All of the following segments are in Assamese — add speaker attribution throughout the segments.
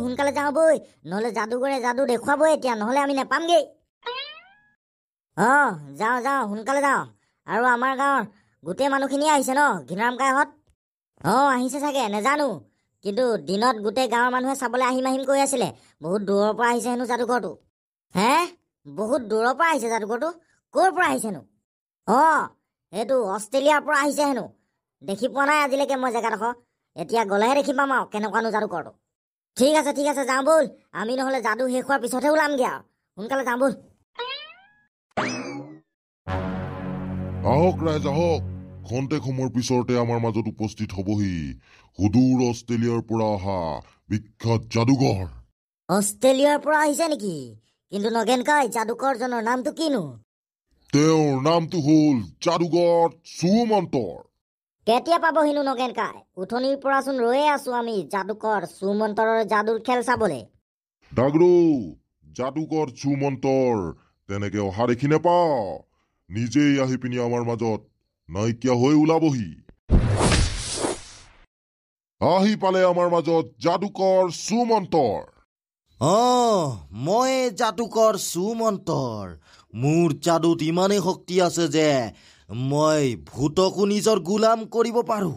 Speaker 1: সোনকালে যাওঁ বৈ, নহ'লে যাদুগৰে যাদু দেখুৱাবই এতিয়া, নহ'লে আমি নেপামগৈ। যাওঁ সোনকালে যাওঁ। আৰু আমাৰ গাঁৱৰ গোটেই মানুহখিনিয়ে আহিছে ন, ঘিণৰাম কাইহঁত? আহিছে চাগে, নেজানো। কিন্তু দিনত গোটেই গাঁৱৰ মানুহে চাবলৈ আহিম কৈ আছিলে। বহুত দূৰৰ পৰা আহিছে হেনো যাদুঘৰটো। হে, বহুত দূৰৰ পৰা আহিছে যাদুঘৰটো? ক'ৰ পৰা আহিছেনো? এইটো অষ্ট্ৰেলিয়াৰ পৰা আহিছে হেনো। দেখি পোৱা নাই আজিলৈকে মই জেগাডোখৰ। এতিয়া গ'লেহে দেখি পাম আৰু কেনেকুৱানো যাদুঘৰটো। ঠিক আছে যাওঁ ব'ল। আমি নহ'লে যাদু শেষ হোৱাৰ পিছতহে ওলামগৈ আৰু। সোনকালে যাওঁ ব'ল।
Speaker 2: আহক ৰাইজ আহক, খন্তেক সময়ৰ পিছতে আমাৰ মাজত উপস্থিত হ'বহি সুদূৰ অষ্ট্ৰেলিয়াৰ পৰা অহা বিখ্যাত যাদুঘৰ।
Speaker 1: অষ্ট্ৰেলিয়াৰ পৰা আহিছে নেকি? কিন্তু নগেন কাই, যাদুকৰজনৰ নামটো কিনো?
Speaker 2: তেওঁৰ নামটো হ'ল যাদুঘৰ সুমন্তৰ।
Speaker 1: কেতিয়া পাবহিনো নগেন কাই? উঠনিৰ পৰাচোন ৰৈয়ে আছো আমি যাদুকৰ সুমন্তৰৰ যাদুৰ খেল চাবলৈ।
Speaker 2: ডাগৰু, যাদুকৰ সুমন্তৰ তেনেকে অহা দেখি নেপাওঁ। নিজেই আহি পিনি আমাৰ মাজত নাইকিয়া হৈ ওলাবহি। আহি পালে আমাৰ মাজত যাদুকৰ সুমন্তৰ।
Speaker 3: মই যাদুকৰ সুমন্তৰ। মোৰ যাদুত ইমানেই শক্তি আছে যে মই ভূতকো নিজৰ গোলাম কৰিব পাৰো।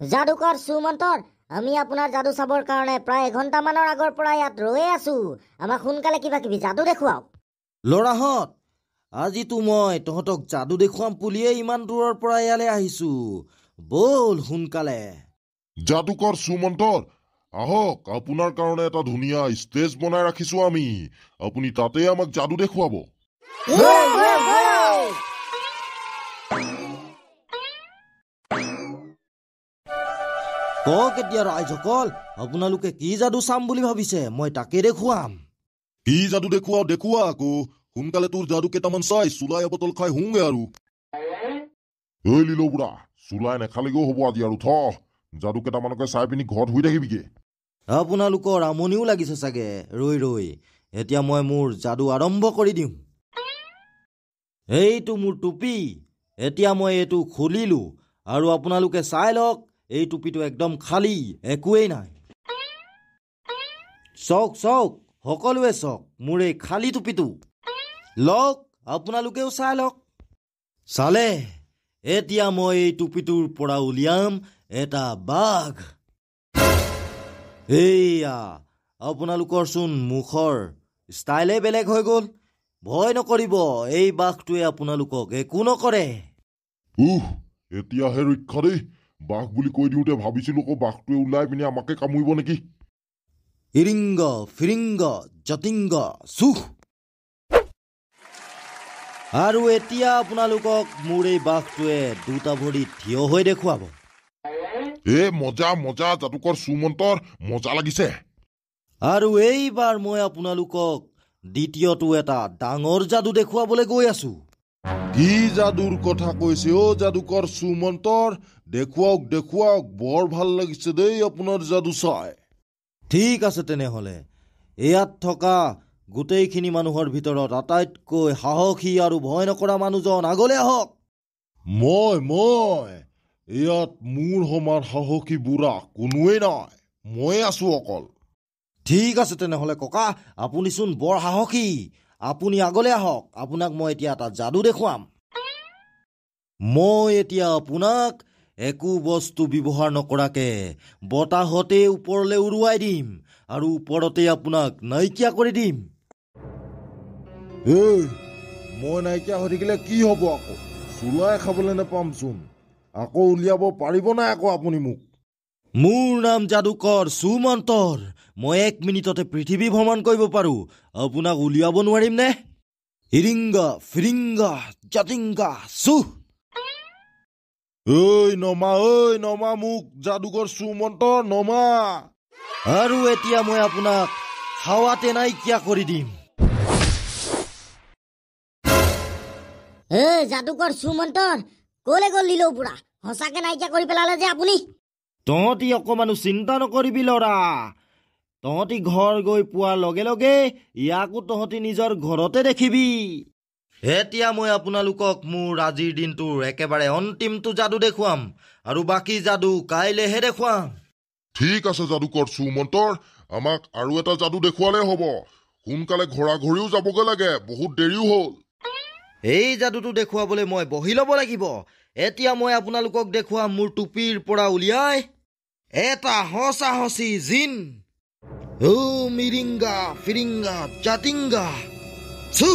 Speaker 1: যাদুকৰ সুমন্তৰ, আমি আপোনাৰ যাদু চাবৰ কাৰণে প্ৰায় এঘণ্টামানৰ আগৰ পৰা ইয়াত ৰৈয়ে আছো। আমাক সোনকালে কিবা কিবি যাদু দেখুৱাওক।
Speaker 3: ল'ৰাহঁত, আজিতো মই তহঁতক যাদু দেখুৱাম বুলিয়েই ইমান দূৰৰ পৰা ইয়ালৈ আহিছো। ব'ল সোনকালে।
Speaker 2: যাদুকৰ সুমন্তৰ, আহক, আপোনাৰ কাৰণে এটা ধুনীয়া ষ্টেজ বনাই ৰাখিছো আমি। আপুনি তাতে আমাক যাদু দেখুৱাব।
Speaker 3: কওক এতিয়া ৰাইজসকল, আপোনালোকে কি যাদু চাম বুলি ভাবিছে? মই তাকে দেখুৱাম।
Speaker 2: কি যাদু দেখুওৱা আকৌ। সোনকালে তোৰ যাদু কেইটামান চাই চুলাই বটল খাই হুংগে আৰু। এই লিলো বুঢ়া, চুলাই নেখালেগেও হ'ব আজি আৰু। যাদু কেইটামানকে চাই পিনি ঘৰত শুই থাকিবিগে।
Speaker 3: আপোনালোকৰ আমনিও লাগিছে চাগে ৰৈ। এতিয়া মই মোৰ যাদু আৰম্ভ কৰি দিম। এইটো মোৰ টুপি। এতিয়া মই এইটো খুলিলো আৰু আপোনালোকে চাই লওক, এই টুপিটো একদম খালী, একোৱেই নাই। চাওক সকলোৱে চাওক মোৰ এই খালী টুপিটো। লওক, আপোনালোকেও চাই লওক। চালে? এতিয়া মই এই টুপিটোৰ পৰা উলিয়াম এটা বাঘ। এইয়া, আপোনালোকৰচোন মুখৰ ষ্টাইলে বেলেগ হৈ গ'ল। ভয় নকৰিব, এই বাঘটোৱে আপোনালোকক একো নকৰে।
Speaker 2: এতিয়াহে ৰক্ষা দেই। বাঘ বুলি কৈ দিওঁতে ভাবিছিলো আকৌ বাঘটোৱে ওলাই পিনি আমাকে কামুৰিব নেকি।
Speaker 3: ইৰিংগ ফিৰিংগ জতিংগ চুখ। আৰু এতিয়া আপোনালোকক মোৰ এই বাঘটোৱে দুটা ভৰিত থিয় হৈ দেখুৱাব।
Speaker 2: মজা যাদুকৰ সুমন্তৰ, মজা লাগিছে।
Speaker 3: আৰু এইবাৰ মই আপোনালোকক দ্বিতীয়টো এটা ডাঙৰ যাদু দেখুৱাবলৈ গৈ আছো।
Speaker 2: কি যাদুৰ কথা কৈছে যাদুকৰ সুমন্তৰ? দেখুৱাওক, বৰ ভাল লাগিছে দেই আপোনাৰ যাদু চাই।
Speaker 3: ঠিক আছে তেনেহ'লে, ইয়াত থকা গোটেইখিনি মানুহৰ ভিতৰত আটাইতকৈ সাহসী আৰু ভয় নকৰা মানুহজন আগলৈ আহক।
Speaker 2: মই ইয়াত মোৰ সমান সাহসী বুঢ়া কোনোৱেই নাই। মই আছো অকল।
Speaker 3: ঠিক আছে তেনেহ'লে ককা, আপুনিচোন বৰ সাহসী। আপুনি আগলৈ আহক, আপোনাক মই এতিয়া এটা যাদু দেখুৱাম। মই এতিয়া আপোনাক একো বস্তু ব্যৱহাৰ নকৰাকে বতাহতে ওপৰলৈ উৰুৱাই দিম আৰু ওপৰতে আপোনাক নাইকিয়া কৰি দিম।
Speaker 2: মই নাইকিয়া হৈ থাকিলে কি হ'ব আকৌ? চুলাই খাবলৈ নাপামচোন। আকৌ উলিয়াব পাৰিব নাই আকৌ আপুনি মোক?
Speaker 3: মোৰ নাম যাদুকৰ সুমন্তৰ। মই 1 মিনিটতে পৃথিৱী ভ্ৰমণ কৰিব পাৰো। আপোনাক উলিয়াব নোৱাৰিম নে? ইৰিংগা ফিৰিংগা জাতিংগা চুহ।
Speaker 2: নমা মোক যাদুকৰ সুমন্তৰ, নমা।
Speaker 3: আৰু এতিয়া মই আপোনাক হাৱাতে নাইকিয়া কৰি দিম।
Speaker 1: যাদুকৰ সুমন্তৰ, ক'লে গ'ল লিলো বুঢ়া? সঁচাকে নাইকিয়া কৰি পেলালে যে আপুনি।
Speaker 3: তহঁতি অকমানো চিন্তা নকৰিবি ল'ৰা। তহঁতি ঘৰ গৈ পোৱাৰ লগে লগে ইয়াকো তহঁতি নিজৰ ঘৰতে দেখিবি। এতিয়া মই আপোনালোকক মোৰ আজিৰ দিনটোৰ একেবাৰে অন্তিমটো যাদু দেখুৱাম, আৰু বাকী যাদু কাইলেহে দেখুৱাম।
Speaker 2: ঠিক আছে যাদুকৰ সুমন্তৰ, আমাক আৰু এটা যাদু দেখুৱালে হ'ব সোনকালে ঘৰা ঘৰিও যাবগে লাগে বহুত দেৰিও হ'ল
Speaker 3: এই যাদুটো দেখুৱাবলৈ মই বহি ল'ব লাগিব এতিয়া মই আপোনালোকক দেখুৱাম মোৰ টুপিৰ পৰা উলিয়াই এটা হঁচি জিন ও মিৰিংগা ফিৰিংগা জাতিংগা চু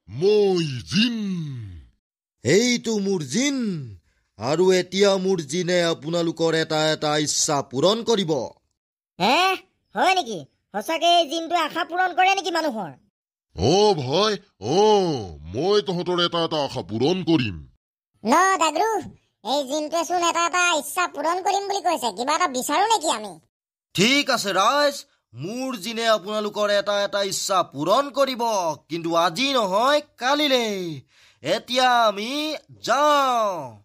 Speaker 2: মই জিন
Speaker 3: এইটো মোৰ জিন আৰু এতিয়া মোৰ জিনে আপোনালোকৰ এটা এটা ইচ্ছা পূৰণ কৰিব
Speaker 1: হে হয় নেকি সঁচাকে এই জিনটোৱে আশা পূৰণ কৰে নেকি মানুহৰ
Speaker 2: ভাই মই তহঁতৰ এটা এটা আশা পূৰণ কৰিম
Speaker 4: ন দাগৰু এই জিনটোৱে চোন এটা এটা ইচ্ছা পূৰণ কৰিম বুলি কৈছে কিবা এটা বিচাৰো নেকি আমি
Speaker 3: ঠিক আছে ৰাইজ মোৰ জিনে আপোনালোকৰ এটা এটা ইচ্ছা পূৰণ কৰিব কিন্তু আজি নহয় কালিলৈ এতিয়া আমি যাওঁ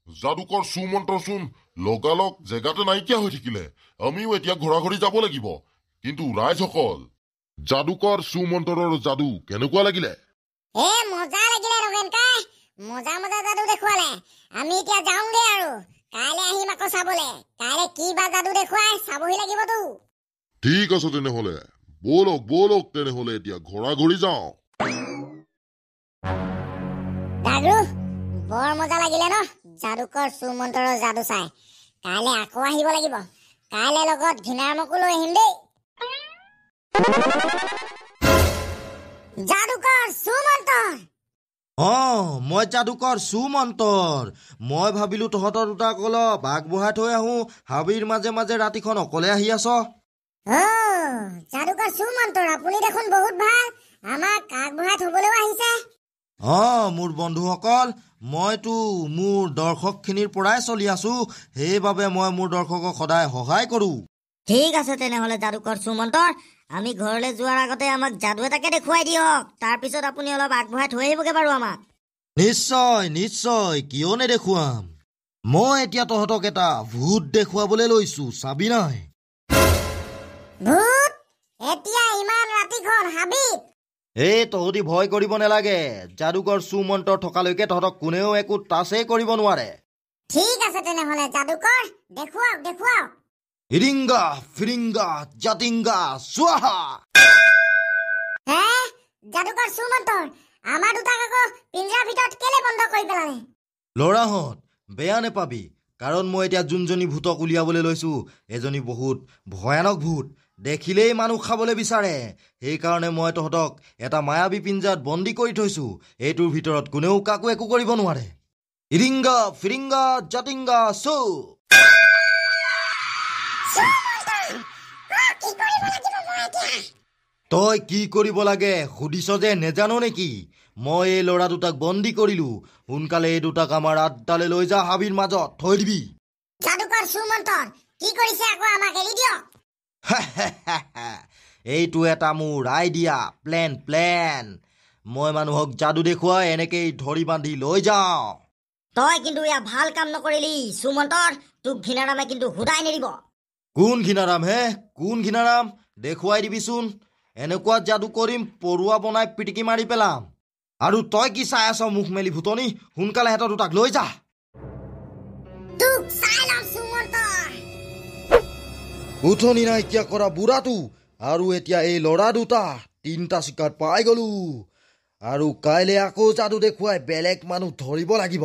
Speaker 2: যাদুকৰ সুমন্ত্ৰ চোন লগালগ জেগাতে নাইকিয়া হৈ থাকিলে আমিও এতিয়া ঘৰা ঘৰি যাব লাগিব কিন্তু ৰাইজসকল যাদুকৰ সুমন্ত্ৰৰ যাদু কেনেকুৱা লাগিলে
Speaker 4: মজা লাগিলে ৰগেন কাই মজা মজা যাদু দেখুৱালে আমি এতিয়া যাওঁগে আৰু কাইলৈ আহিম আকৌ চাবলে কাইলৈ কি বা যাদু দেখুৱাই চাবহি লাগিবতো
Speaker 2: ঠিক আছে তেনেহলে বলক তেনেহলে এতিয়া ঘৰা ঘৰি যাওঁ
Speaker 4: দাগৰু বৰ মজা লাগিলে ন যাদুকৰ সুমন্ত্ৰৰ যাদু চাই কাইলৈ আকৌ আহিব লাগিব কাইলৈ লগত ঘিনাৰমকো লৈ আহিম দেই যাদুকৰ সুমন্ত্ৰ
Speaker 3: মই যাদুকৰ সুমন্তৰ মই ভাবিলো তহঁতৰ দুটাক অলপ আগবঢ়াই থৈ আহো হাবিৰ মাজে মাজে ৰাতিখন অকলে আহি আছ
Speaker 4: যাদুকৰ সুমন্ত্ৰ আপুনি দেখোন বহুত ভাল আমাক আগবঢ়াই থবলৈও আহিছে
Speaker 3: মোৰ বন্ধুসকল মইতো মোৰ দৰ্শকখিনিৰ পৰাই চলি আছো সেইবাবে মই মোৰ দৰ্শকক সদায় সহায় কৰো
Speaker 1: ঠিক আছে তেনেহলে যাদুকৰ সুমন্তৰ আমি ঘৰলৈ যোৱাৰ আগতে আমাক যাদু এটাকে দেখুৱাই দিয়ক তাৰপিছত আপুনি অলপ আগবঢ়াই থৈ আহিবগে বাৰু আমাক
Speaker 3: নিশ্চয় কিয় নেদেখুৱাম মই এতিয়া তহঁতক এটা ভূত দেখুৱাবলৈ লৈছো চাবি নাই
Speaker 4: ভূত এতিয়া ইমান ৰাতিখন হাবিত
Speaker 3: তহঁতি ভয় কৰিব নালাগে যাদুকৰ সুমন্ত্ৰ থকালৈকে তহঁতক কোনেও একো টাচেই কৰিব নোৱাৰে
Speaker 4: ঠিক আছে তেনেহলে যাদুকৰ দেখুৱাওক
Speaker 3: হিৰিংগা ফিৰিংগা জাতিংগা স্বাহা
Speaker 4: যাদুকৰ সুমন্ত্ৰ আমাৰ দুটাক আকৌ পিঞ্জৰাৰ ভিতৰত কেলে বন্ধ কৰি পেলালে
Speaker 3: ল'ৰাহঁত বেয়া নেপাবি কাৰণ মই এতিয়া যোনজনী ভূতক উলিয়াবলৈ লৈছো এজনী বহুত ভয়ানক ভূত দেখিলেই মানুহ খাবলৈ বিচাৰে সেইকাৰণে মই তহঁতক এটা মায়াবী পিঞ্জাত বন্দী কৰি থৈছো এইটোৰ ভিতৰত কোনেও কাকো একো কৰিব নোৱাৰে হিৰিংগা ফিৰিংগা জাতিংগা চু তই কি কৰিব লাগে সুধিছ যে নেজানো নেকি মই এই ল'ৰা দুটাক বন্দী কৰিলো সোনকালে এই দুটাক আমাৰ আড্ডালৈ লৈ যা হাবিৰ মাজত থৈ দিবি
Speaker 4: যাদুকৰ সুমন্ত্ৰ কি কৰিছে আকৌ আমাক এৰি দিয়ক
Speaker 3: এইটো এটা মোৰ আইডিয়া প্লেন মই মানুহক যাদু দেখুৱাই এনেকেই ধৰি বান্ধি লৈ যাওঁ
Speaker 1: তই কিন্তু এয়া ভাল কাম নকৰিলি সুমন্তৰ তোক ঘিনাৰামে কিন্তু হুদাই নেৰিব
Speaker 3: কোন ঘিনাৰাম দেখুৱাই দিবিচোন এনেকুৱা যাদু কৰিম পৰুৱা বনাই পিটিকি মাৰি পেলাম আৰু তই কি চাই আছ মুখ মেলি ভূতনি সোনকালে হেঁতৰ দুটাক লৈ যা
Speaker 4: তোক চাই লম সুমন্ত্ৰ
Speaker 3: উঠনি নাইকিয়া কৰা বুঢ়াটো আৰু এতিয়া এই ল'ৰা দুটা তিনিটা চিকাৰ পাই গলো আৰু কাইলৈ আকৌ যাদু দেখুৱাই বেলেগ মানুহ ধৰিব লাগিব